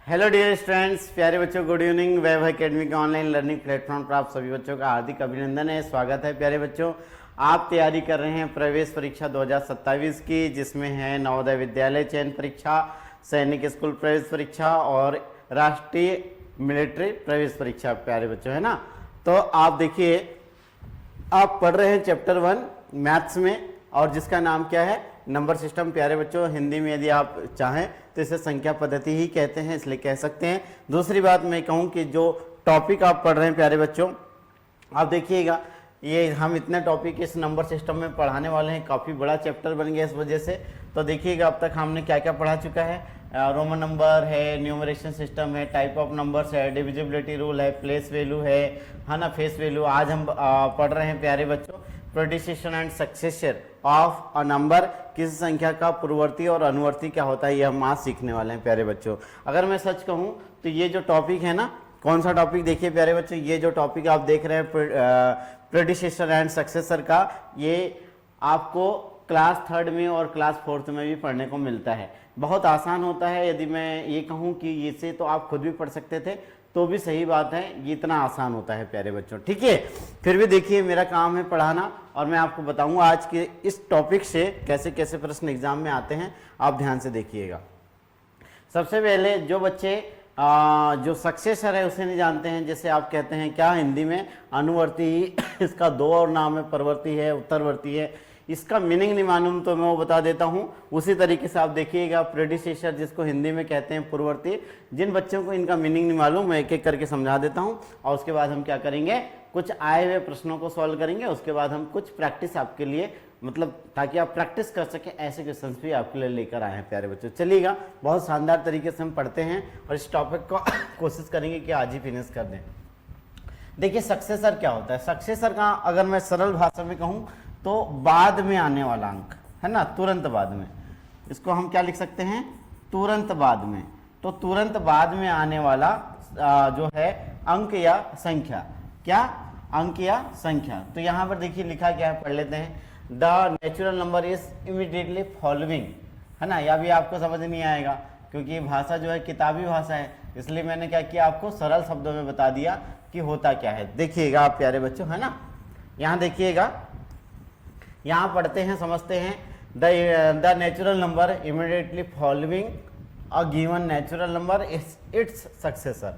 Hello dear students, प्यारे बच्चों, good evening. Web academy के ऑनलाइन लर्निंग प्लेटफॉर्म पर आप सभी बच्चों का हार्दिक अभिनंदन है, स्वागत है। प्यारे बच्चों, आप तैयारी कर रहे हैं प्रवेश परीक्षा 2027 की, जिसमें है नवोदय विद्यालय चयन परीक्षा, सैनिक स्कूल प्रवेश परीक्षा और राष्ट्रीय मिलिट्री प्रवेश परीक्षा। प्यारे बच्चों, है ना। तो आप देखिए, आप पढ़ रहे हैं चैप्टर 1 मैथ्स में, और जिसका नाम क्या है, नंबर सिस्टम। प्यारे बच्चों, हिंदी में यदि आप चाहें तो इसे संख्या पद्धति ही कहते हैं, इसलिए कह सकते हैं। दूसरी बात मैं कहूं कि जो टॉपिक आप पढ़ रहे हैं प्यारे बच्चों, आप देखिएगा, ये हम इतने टॉपिक इस नंबर सिस्टम में पढ़ाने वाले हैं, काफ़ी बड़ा चैप्टर बन गया इस वजह से। तो देखिएगा अब तक हमने क्या क्या पढ़ा चुका है। रोमन नंबर है, न्यूमरेशन सिस्टम है, टाइप ऑफ नंबर्स है, डिविजिबिलिटी रूल है, प्लेस वैल्यू है ना, फेस वैल्यू। आज हम पढ़ रहे हैं प्यारे बच्चों predecessor and successor of a number. किसी संख्या का पूर्ववर्ती और अनुवर्ती क्या होता है, ये हम आज सीखने वाले हैं प्यारे बच्चों। अगर मैं सच कहूँ तो ये जो टॉपिक है ना, कौन सा टॉपिक, देखिए प्यारे बच्चों, ये जो टॉपिक आप देख रहे हैं प्रेडिसेशन एंड सक्सेसर का, ये आपको क्लास 3 में और क्लास 4 में भी पढ़ने को मिलता है। बहुत आसान होता है। यदि मैं ये कहूँ कि इसे तो आप खुद भी पढ़ सकते थे तो भी सही बात है, ये इतना आसान होता है प्यारे बच्चों, ठीक है। फिर भी देखिए, मेरा काम है पढ़ाना, और मैं आपको बताऊंगा आज के इस टॉपिक से कैसे कैसे प्रश्न एग्जाम में आते हैं, आप ध्यान से देखिएगा। सबसे पहले जो बच्चे जो सक्सेसर है उसे नहीं जानते हैं, जैसे आप कहते हैं क्या हिंदी में अनुवर्ती, इसका दो और नाम है, परवर्ती है, उत्तरवर्ती है, इसका मीनिंग नहीं मालूम तो मैं वो बता देता हूँ। उसी तरीके से आप देखिएगा प्रेडिसेसर, जिसको हिंदी में कहते हैं पूर्ववर्ती। जिन बच्चों को इनका मीनिंग नहीं मालूम, मैं एक एक करके समझा देता हूँ, और उसके बाद हम क्या करेंगे, कुछ आए हुए प्रश्नों को सॉल्व करेंगे। उसके बाद हम कुछ प्रैक्टिस आपके लिए, मतलब ताकि आप प्रैक्टिस कर सकें, ऐसे क्वेश्चन भी आपके लिए लेकर आए हैं प्यारे बच्चों। चलिएगा, बहुत शानदार तरीके से हम पढ़ते हैं और इस टॉपिक को कोशिश करेंगे कि आज ही फिनिश कर दें। देखिए, सक्सेसर क्या होता है। सक्सेसर का अगर मैं सरल भाषा में कहूँ तो बाद में आने वाला अंक, है ना, तुरंत बाद में। इसको हम क्या लिख सकते हैं, तुरंत बाद में। तो तुरंत बाद में आने वाला जो है अंक या संख्या, क्या अंक या संख्या। तो यहाँ पर देखिए लिखा क्या है, पढ़ लेते हैं। The natural number is immediately following, है ना। या भी आपको समझ नहीं आएगा क्योंकि भाषा जो है किताबी भाषा है, इसलिए मैंने क्या किया, आपको सरल शब्दों में बता दिया कि होता क्या है। देखिएगा आप प्यारे बच्चों, है ना, यहाँ देखिएगा, यहाँ पढ़ते हैं, समझते हैं। The natural number immediately following a given natural number is it's successor.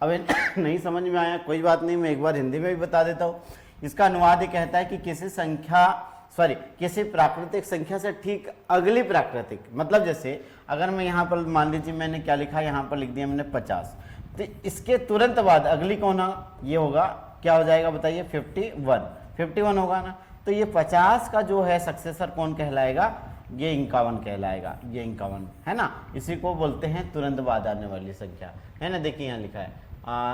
अब नहीं समझ में आया, कोई बात नहीं, मैं एक बार हिंदी में भी बता देता हूँ। इसका अनुवाद ये कहता है कि किसी प्राकृतिक संख्या से ठीक अगली प्राकृतिक, मतलब जैसे अगर मैं यहाँ पर मान लीजिए मैंने क्या लिखा, यहाँ पर लिख दिया मैंने 50, तो इसके तुरंत बाद अगली कौन होगा, ये होगा, क्या हो जाएगा बताइए, 51 होगा ना। तो ये 50 का जो है सक्सेसर कौन कहलाएगा, ये 51 कहलाएगा, ये 51, है ना। इसी को बोलते हैं तुरंत बाद आने वाली संख्या, है ना। देखिए यहाँ लिखा है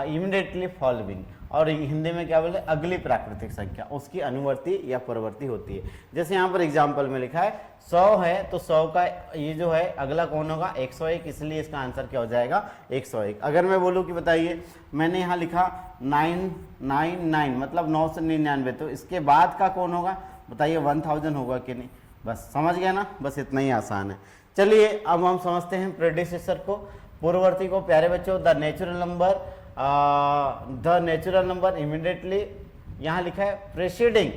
इमीडिएटली फॉलोइंग, और हिंदी में क्या बोले, अगली प्राकृतिक संख्या, उसकी अनुवर्ती या परवर्ती होती है। जैसे यहाँ पर एग्जाम्पल में लिखा है 100 है, तो 100 का ये जो है अगला कौन होगा, 101, इसलिए इसका आंसर क्या हो जाएगा, 101। अगर मैं बोलूँ कि बताइए, मैंने यहाँ लिखा 999, मतलब 9 से 99, तो इसके बाद का कौन होगा बताइए, 1000 होगा कि नहीं। बस समझ गया ना, बस इतना ही आसान है। चलिए अब हम समझते हैं प्रेडिसेसर को, पूर्ववर्ती को। प्यारे बच्चों, द नेचुरल नंबर इमीडिएटली, यहाँ लिखा है preceding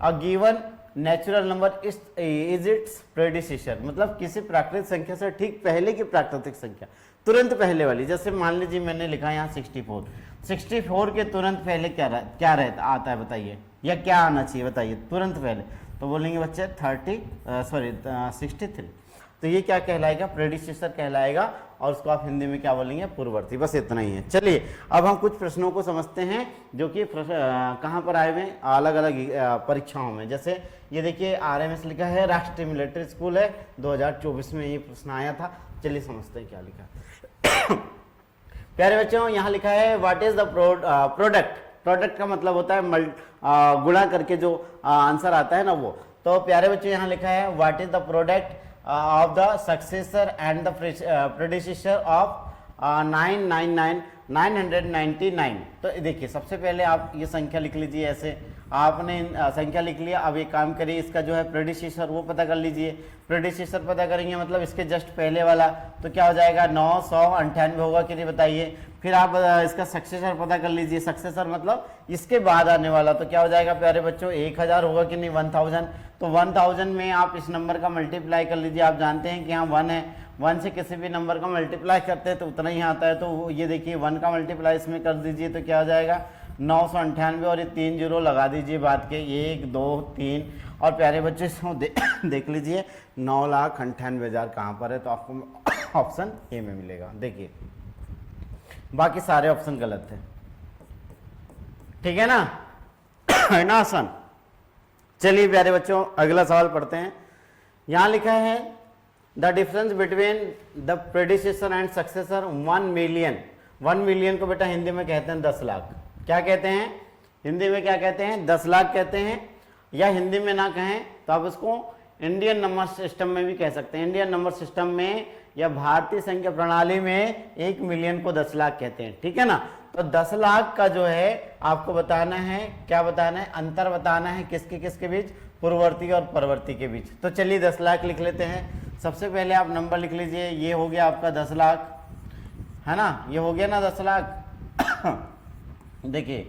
a given natural number is its predecessor, मतलब किसी प्राकृतिक संख्या से ठीक पहले की प्राकृतिक संख्या, तुरंत पहले वाली। जैसे मान लीजिए मैंने लिखा यहाँ 64 के तुरंत पहले क्या रहता आता है बताइए, या क्या आना चाहिए बताइए तुरंत पहले, तो बोलेंगे बच्चे 63। तो ये क्या कहलाएगा, प्रेडिसेसर कहलाएगा, और उसको आप हिंदी में क्या बोलेंगे, पूर्ववर्ती। बस इतना ही है। चलिए अब हम कुछ प्रश्नों को समझते हैं जो कि कहाँ पर आए हुए, अलग अलग परीक्षाओं में। जैसे ये देखिए RMS लिखा है, राष्ट्रीय मिलिट्री स्कूल है, 2024 में ये प्रश्न आया था। चलिए समझते हैं क्या लिखा है। प्यारे बच्चों, यहाँ लिखा है व्हाट इज द प्रोडक्ट का मतलब होता है गुणा करके जो आंसर आता है ना, वो। तो प्यारे बच्चों, यहाँ लिखा है what is the product of the successor and the predecessor of 999 999। तो देखिए सबसे पहले आप ये संख्या लिख लीजिए ऐसे, आपने संख्या लिख लिया। अब एक काम करिए, इसका जो है प्रेडिसेसर वो पता कर लीजिए। प्रेडिसेसर पता करेंगे मतलब इसके जस्ट पहले वाला, तो क्या हो जाएगा 998 होगा कि नहीं बताइए। फिर आप इसका सक्सेसर पता कर लीजिए, सक्सेसर मतलब इसके बाद आने वाला, तो क्या हो जाएगा प्यारे बच्चों 1000 होगा कि नहीं, 1000। तो 1000 में आप इस नंबर का मल्टीप्लाई कर लीजिए। आप जानते हैं कि यहाँ 1 है, 1 से किसी भी नंबर का मल्टीप्लाई करते हैं तो उतना ही आता है। तो ये देखिए 1 का मल्टीप्लाई इसमें कर दीजिए तो क्या हो जाएगा 998, और ये 3 जीरो लगा दीजिए बात के, 1 2 3। और प्यारे बच्चे इसमें देख लीजिए 9,98,000 कहाँ पर है, तो आपको ऑप्शन ए में मिलेगा। देखिए बाकी सारे ऑप्शन गलत है, ठीक है ना, है ना आसान। चलिए प्यारे बच्चों अगला सवाल पढ़ते हैं। यहां लिखा है the difference between the predecessor and successor 1 million. 1 million को बेटा हिंदी में कहते हैं 10 लाख। क्या कहते हैं हिंदी में, क्या कहते हैं 10 लाख कहते हैं। या हिंदी में ना कहें तो आप इसको इंडियन नंबर सिस्टम में भी कह सकते हैं। इंडियन नंबर सिस्टम में या भारतीय संख्या प्रणाली में 1 मिलियन को 10 लाख कहते हैं, ठीक है ना। तो 10 लाख का जो है आपको बताना है, क्या बताना है, अंतर बताना है किसके किसके बीच, पूर्ववर्ती और परवर्ती के बीच। तो चलिए 10 लाख लिख लेते हैं। सबसे पहले आप नंबर लिख लीजिए, ये हो गया आपका 10 लाख, है ना, ये हो गया ना 10 लाख। देखिए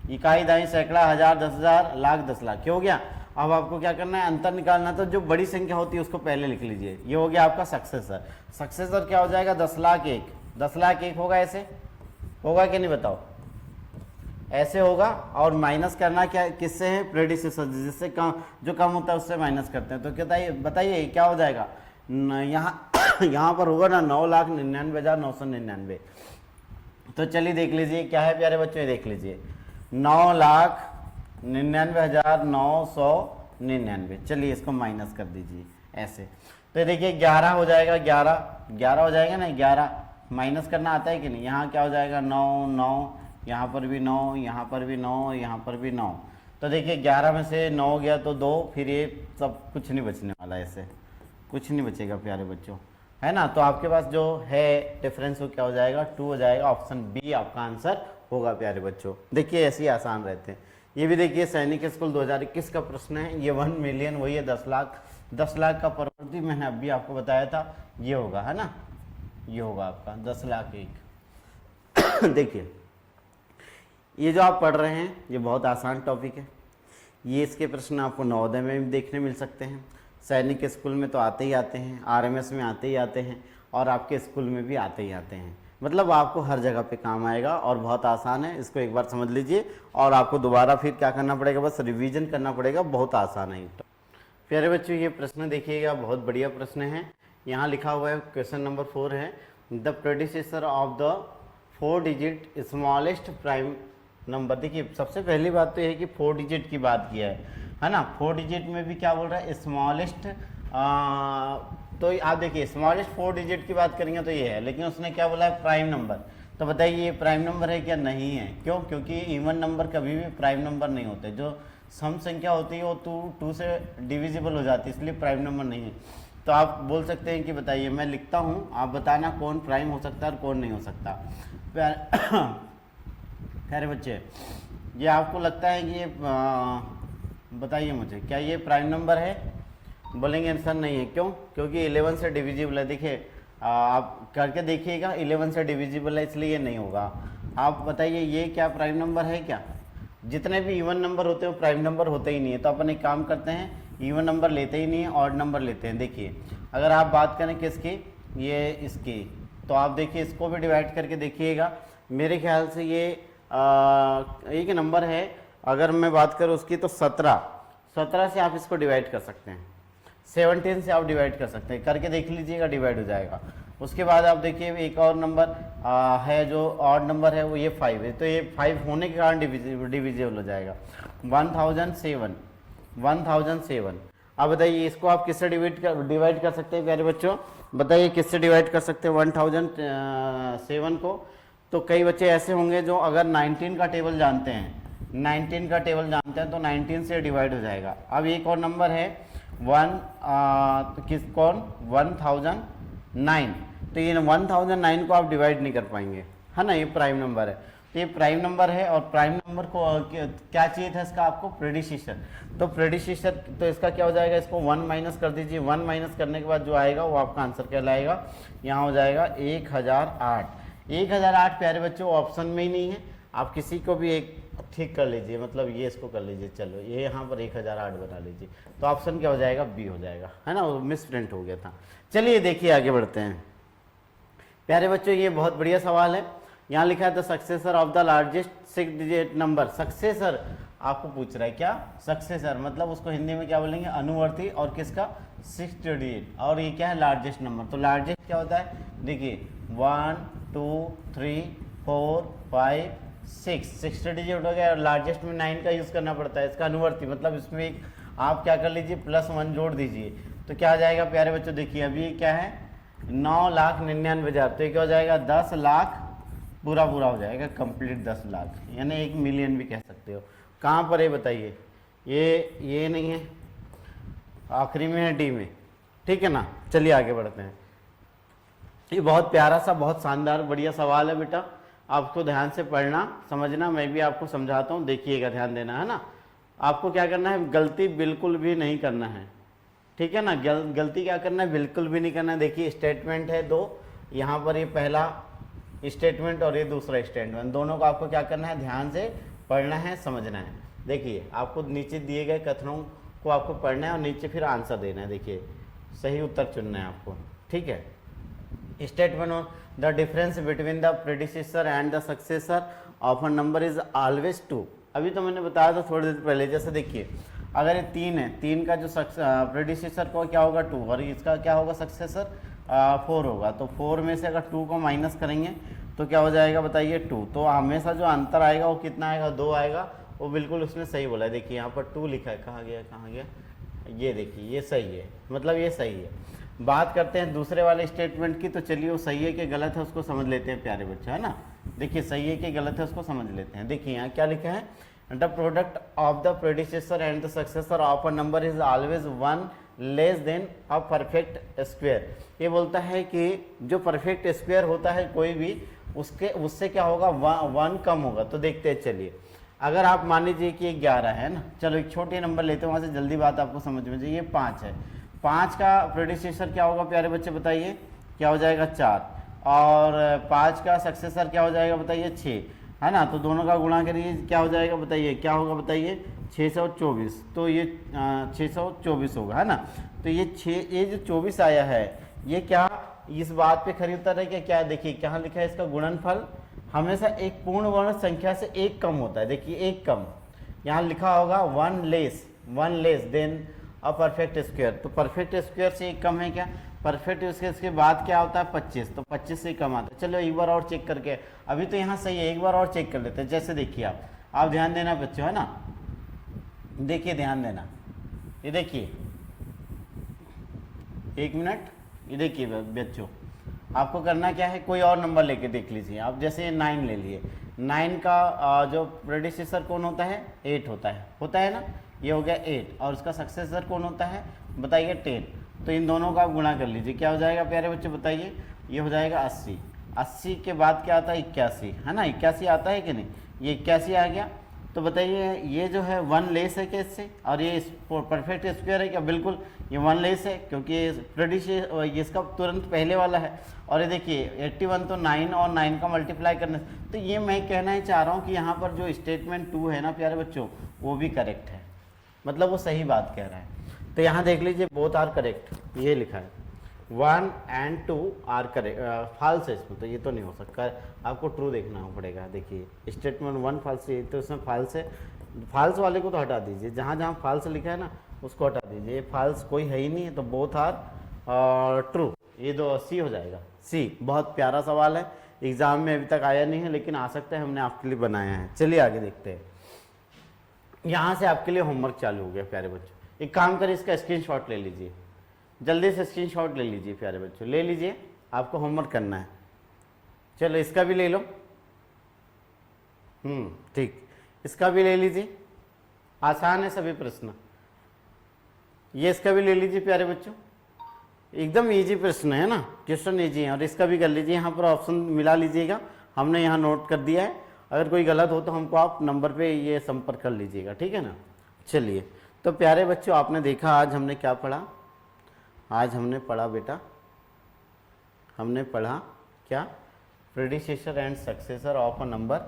इकाई, दाई, सैकड़ा, हजार, 10,000, लाख, 10 लाख, क्या हो गया। अब आपको क्या करना है, अंतर निकालना। तो जो बड़ी संख्या होती है उसको पहले लिख लीजिए। ये हो गया आपका सक्सेसर। सक्सेसर क्या हो जाएगा 10 लाख 1, 10 लाख 1 होगा, ऐसे होगा कि नहीं बताओ, ऐसे होगा। और माइनस करना क्या किससे है, प्रेडिसेसर, जिससे कम, जो कम होता है उससे माइनस करते हैं। तो क्या बताइए क्या हो जाएगा, यहाँ पर होगा ना 9,99,999। तो चलिए देख लीजिए क्या है प्यारे बच्चों, ये देख लीजिए 9,99,999। चलिए इसको माइनस कर दीजिए ऐसे। तो देखिए 11 हो जाएगा, 11 हो जाएगा ना, 11 माइनस करना आता है कि नहीं। यहाँ क्या हो जाएगा 9 9, यहाँ पर भी 9, यहाँ पर भी 9, यहाँ पर भी 9। तो देखिए 11 में से 9 गया तो 2, फिर ये सब कुछ नहीं बचने वाला, ऐसे कुछ नहीं बचेगा प्यारे बच्चों, है ना। तो आपके पास जो है डिफरेंस वो क्या हो जाएगा 2 हो जाएगा। ऑप्शन बी आपका आंसर होगा प्यारे बच्चों। देखिए ऐसे ही आसान रहते हैं। ये भी देखिए सैनिक स्कूल 2021 का प्रश्न है। ये 1 मिलियन वही है 10 लाख। 10 लाख का परवर्ती मैंने अभी आपको बताया था, ये होगा, है ना, ये होगा आपका 10 लाख 1। देखिए ये जो आप पढ़ रहे हैं ये बहुत आसान टॉपिक है। ये इसके प्रश्न आपको नवोदय में भी देखने मिल सकते हैं, सैनिक स्कूल में तो आते ही आते हैं, आरएमएस में आते ही आते हैं, और आपके स्कूल में भी आते ही आते हैं। मतलब आपको हर जगह पे काम आएगा और बहुत आसान है। इसको एक बार समझ लीजिए और आपको दोबारा फिर क्या करना पड़ेगा, बस रिवीजन करना पड़ेगा। बहुत आसान है। तो प्यारे बच्चों ये प्रश्न देखिएगा, बहुत बढ़िया प्रश्न है। यहाँ लिखा हुआ है क्वेश्चन नंबर 4 है, the predecessor of the 4 digit smallest prime number. देखिए सबसे पहली बात तो यह है कि 4 डिजिट की बात किया है ना। 4 डिजिट में भी क्या बोल रहा है, स्मॉलेस्ट। तो आप देखिए स्मॉलेस्ट 4 डिजिट की बात करेंगे तो ये है, लेकिन उसने क्या बोला है प्राइम नंबर। तो बताइए ये प्राइम नंबर है क्या, नहीं है। क्यों, क्योंकि इवन नंबर कभी भी प्राइम नंबर नहीं होते। जो सम संख्या होती है वो 2 से डिविजिबल हो जाती है, इसलिए प्राइम नंबर नहीं है। तो आप बोल सकते हैं कि बताइए, मैं लिखता हूँ, आप बताना कौन प्राइम हो सकता है और कौन नहीं हो सकता। प्यारे बच्चे ये आपको लगता है कि ये बताइए मुझे, क्या ये प्राइम नंबर है। बोलेंगे आंसर नहीं है। क्यों, क्योंकि 11 से डिविजिबल है। देखिए आप करके देखिएगा 11 से डिविजिबल है, इसलिए ये नहीं होगा। आप बताइए ये क्या प्राइम नंबर है क्या। जितने भी इवन नंबर होते हैं वो प्राइम नंबर होते ही नहीं है। तो अपन एक काम करते हैं, इवन नंबर लेते ही नहीं है, ऑड नंबर लेते हैं। देखिए अगर आप बात करें किसकी, ये इसकी, तो आप देखिए इसको भी डिवाइड करके देखिएगा। मेरे ख्याल से ये एक नंबर है, अगर मैं बात करूँ उसकी तो 17 से आप इसको डिवाइड कर सकते हैं। 17 से आप डिवाइड कर सकते हैं, करके देख लीजिएगा, डिवाइड हो जाएगा। उसके बाद आप देखिए एक और नंबर है जो ऑड नंबर है, वो ये 5 है। तो ये 5 होने के कारण डिविजिबल हो जाएगा। 1007। अब बताइए इसको आप किससे डिवाइड कर सकते हैं प्यारे बच्चों, बताइए किससे डिवाइड कर सकते हैं 1007 को। तो कई बच्चे ऐसे होंगे जो अगर 19 का टेबल जानते हैं, 19 का टेबल जानते हैं तो 19 से डिवाइड हो जाएगा। अब एक और नंबर है 1009। तो ये 1009 को आप डिवाइड नहीं कर पाएंगे, है ना, ये प्राइम नंबर है। तो ये प्राइम नंबर है और प्राइम नंबर को क्या चाहिए था इसका आपको, प्रेडिसेसर। तो प्रेडिसेसर तो इसका क्या हो जाएगा, इसको 1 माइनस कर दीजिए। 1 माइनस करने के बाद जो आएगा वो आपका आंसर कहलाएगा, यहाँ हो जाएगा 1008। 1008 प्यारे बच्चों ऑप्शन में ही नहीं है, आप किसी को भी एक ठीक कर लीजिए, मतलब ये इसको कर लीजिए, चलो ये यहाँ पर 1008 बना लीजिए, तो ऑप्शन क्या हो जाएगा, बी हो जाएगा, है ना, वो मिस प्रिंट हो गया था। चलिए देखिए आगे बढ़ते हैं प्यारे बच्चों, ये बहुत बढ़िया सवाल है। यहाँ लिखा है the successor of the largest 6 digit number. Successor आपको पूछ रहा है क्या, सक्सेसर मतलब उसको हिंदी में क्या बोलेंगे, अनुवर्ती, और किसका, 6 डिजिट, और ये क्या है, लार्जेस्ट नंबर। तो लार्जेस्ट क्या होता है, देखिए 1 2 3 4 5 6 डिजिट हो गया, और लार्जेस्ट में 9 का यूज़ करना पड़ता है, इसका अनुवर्ती, मतलब इसमें एक आप क्या कर लीजिए, +1 जोड़ दीजिए, तो क्या आ जाएगा प्यारे बच्चों, देखिए अभी क्या है 9,99,000, तो ये क्या हो जाएगा, 10 लाख पूरा हो जाएगा, कंप्लीट 10 लाख, यानी 1 मिलियन भी कह सकते हो। कहाँ पर है बताइए, ये नहीं है, आखिरी में है, डी में, ठीक है ना। चलिए आगे बढ़ते हैं। ये बहुत प्यारा सा, बहुत शानदार बढ़िया सवाल है बेटा, आपको ध्यान से पढ़ना समझना, मैं भी आपको समझाता हूँ, देखिएगा, ध्यान देना, है ना। आपको क्या करना है, गलती बिल्कुल भी नहीं करना है, ठीक है ना। गलती क्या करना है, बिल्कुल भी नहीं करना है। देखिए स्टेटमेंट है 2, यहाँ पर ये पहला स्टेटमेंट और ये दूसरा स्टेटमेंट, दोनों को आपको क्या करना है, ध्यान से पढ़ना है, समझना है। देखिए आपको नीचे दिए गए कथनों को आपको पढ़ना है और नीचे फिर आंसर देना है, देखिए सही उत्तर चुनना है आपको, ठीक है। Statement on the difference between the predecessor and the successor of a number is always 2। अभी तो मैंने बताया था थोड़ी देर पहले, जैसे देखिए अगर ये 3 है, 3 का जो प्रेडिसेसर को क्या होगा 2, और इसका क्या होगा सक्सेसर 4 होगा, तो 4 में से अगर 2 को माइनस करेंगे तो क्या हो जाएगा बताइए 2, तो हमेशा जो अंतर आएगा वो कितना आएगा, 2 आएगा। वो बिल्कुल उसने सही बोला है, देखिए यहाँ पर 2 लिखा है, कहाँ गया, ये देखिए ये सही है, मतलब ये सही है। बात करते हैं दूसरे वाले स्टेटमेंट की, तो चलिए वो सही है कि गलत है उसको समझ लेते हैं प्यारे बच्चे, है ना। देखिए सही है कि गलत है उसको समझ लेते हैं। देखिए यहाँ क्या लिखा है, the product of the predecessor and the successor of a number is always 1 less than a perfect square. ये बोलता है कि जो परफेक्ट स्क्वायर होता है कोई भी, उससे क्या होगा, 1 कम होगा। तो देखते हैं, चलिए अगर आप मान लीजिए कि 11 है ना, चलो एक छोटे नंबर लेते हैं, वहाँ से जल्दी बात आपको समझ में जाए। ये 5 है, 5 का प्रेडिसेसर क्या होगा प्यारे बच्चे बताइए, क्या हो जाएगा 4, और 5 का सक्सेसर क्या हो जाएगा बताइए 6, है ना। तो दोनों का गुणा करिए, क्या हो जाएगा बताइए, क्या होगा बताइए 624, तो ये 624 होगा, है ना। तो ये जो 24 आया है, ये क्या इस बात पे खरी उतर है कि क्या, देखिए क्या लिखा है, इसका गुणनफल हमेशा एक पूर्ण वर्ण संख्या से 1 कम होता है। देखिए 1 कम, यहाँ लिखा होगा 1 less than a perfect square, तो परफेक्ट स्क्वायर से 1 कम है क्या, परफेक्ट स्क्वायर के बाद क्या होता है 25, तो 25 से कम आता है। चलो एक बार और चेक करके, अभी तो यहाँ सही है, एक बार और चेक कर लेते हैं। जैसे देखिए आप ध्यान देना बच्चों, है ना, देखिए ध्यान देना, ये देखिए 1 मिनट, ये देखिए बच्चों, आपको करना क्या है, कोई और नंबर लेके देख लीजिए आप। जैसे 9 ले लिए, 9 का जो प्रेडिसेसर कौन होता है, 8 होता है ना, ये हो गया 8, और उसका सक्सेसर कौन होता है बताइए 10। तो इन दोनों का आप गुणा कर लीजिए, क्या हो जाएगा प्यारे बच्चे बताइए, ये हो जाएगा 80। 80 के बाद क्या आता है 81, है ना, 81 आता है कि नहीं, ये 81 आ गया। तो बताइए ये जो है 1 लेस है क्या इससे, और ये परफेक्ट स्क्वायर है क्या, बिल्कुल ये 1 लेस है, क्योंकि प्रेडिसेसर इसका तुरंत पहले वाला है। और ये देखिए 81 तो 9 और 9 का मल्टीप्लाई करने, तो ये मैं कहना ही चाह रहा हूँ कि यहाँ पर जो स्टेटमेंट 2 है ना प्यारे बच्चों, वो भी करेक्ट है, मतलब वो सही बात कह रहा है। तो यहाँ देख लीजिए बोथ आर करेक्ट, ये लिखा है 1 and 2 आर करेक्ट, फॉल्स है इसमें, तो ये तो नहीं हो सकता, आपको ट्रू देखना पड़ेगा। देखिए स्टेटमेंट 1 फॉल्स है, तो इसमें फॉल्स है, फॉल्स वाले को तो हटा दीजिए, जहाँ जहाँ फॉल्स लिखा है ना उसको हटा दीजिए, ये फॉल्स कोई है ही नहीं है, तो बोथ आर ट्रू, ये दो सी हो जाएगा, सी। बहुत प्यारा सवाल है, एग्जाम में अभी तक आया नहीं है, लेकिन आ सकता है, हमने आपके लिए बनाया है। चलिए आगे देखते हैं, यहाँ से आपके लिए होमवर्क चालू हो गया प्यारे बच्चों। एक काम करिए, इसका स्क्रीनशॉट ले लीजिए, जल्दी से स्क्रीनशॉट ले लीजिए प्यारे बच्चों, ले लीजिए, आपको होमवर्क करना है। चलो इसका भी ले लो, ठीक, इसका भी ले लीजिए, आसान है सभी प्रश्न। ये इसका भी ले लीजिए प्यारे बच्चों, एकदम इजी प्रश्न है ना, क्वेश्चन इजी है। और इसका भी कर लीजिए, यहाँ पर ऑप्शन मिला लीजिएगा, हमने यहाँ नोट कर दिया है। अगर कोई गलत हो तो हमको आप नंबर पे ये संपर्क कर लीजिएगा, ठीक है ना। चलिए, तो प्यारे बच्चों आपने देखा आज हमने क्या पढ़ा। आज हमने पढ़ा बेटा, हमने पढ़ा क्या, predecessor and successor of a number,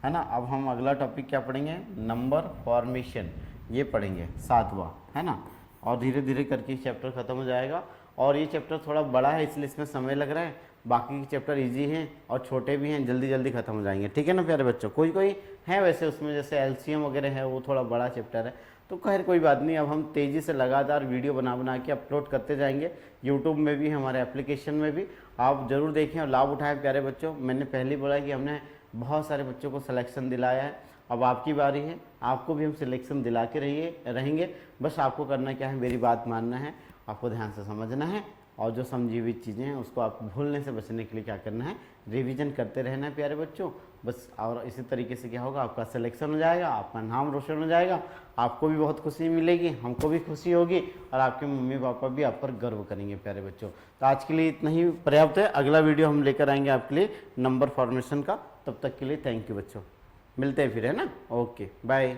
है ना। अब हम अगला टॉपिक क्या पढ़ेंगे, नंबर फॉर्मेशन, ये पढ़ेंगे 7वां, है ना। और धीरे धीरे करके चैप्टर खत्म हो जाएगा। और ये चैप्टर थोड़ा बड़ा है इसलिए इसमें समय लग रहा है, बाकी के चैप्टर इजी हैं और छोटे भी हैं, जल्दी जल्दी खत्म हो जाएंगे, ठीक है ना प्यारे बच्चों। कोई कोई है वैसे उसमें, जैसे एलसीएम वगैरह है, वो थोड़ा बड़ा चैप्टर है, तो खैर कोई बात नहीं। अब हम तेज़ी से लगातार वीडियो बना बना के अपलोड करते जाएंगे, यूट्यूब में भी, हमारे एप्लीकेशन में भी। आप ज़रूर देखें और लाभ उठाएं प्यारे बच्चों। मैंने पहले ही बोला कि हमने बहुत सारे बच्चों को सिलेक्शन दिलाया है, अब आपकी बारी है, आपको भी हम सिलेक्शन दिला के रहेंगे। बस आपको करना क्या है, मेरी बात मानना है, आपको ध्यान से समझना है, और जो समझी हुई चीज़ें हैं उसको आप भूलने से बचने के लिए क्या करना है, रिवीजन करते रहना है प्यारे बच्चों बस। और इसी तरीके से क्या होगा, आपका सिलेक्शन हो जाएगा, आपका नाम रोशन हो जाएगा, आपको भी बहुत खुशी मिलेगी, हमको भी खुशी होगी, और आपके मम्मी पापा भी आप पर गर्व करेंगे प्यारे बच्चों। तो आज के लिए इतना ही पर्याप्त है। अगला वीडियो हम लेकर आएंगे आपके लिए नंबर फॉर्मेशन का। तब तक के लिए थैंक यू बच्चों, मिलते हैं फिर, है ना। Okay bye.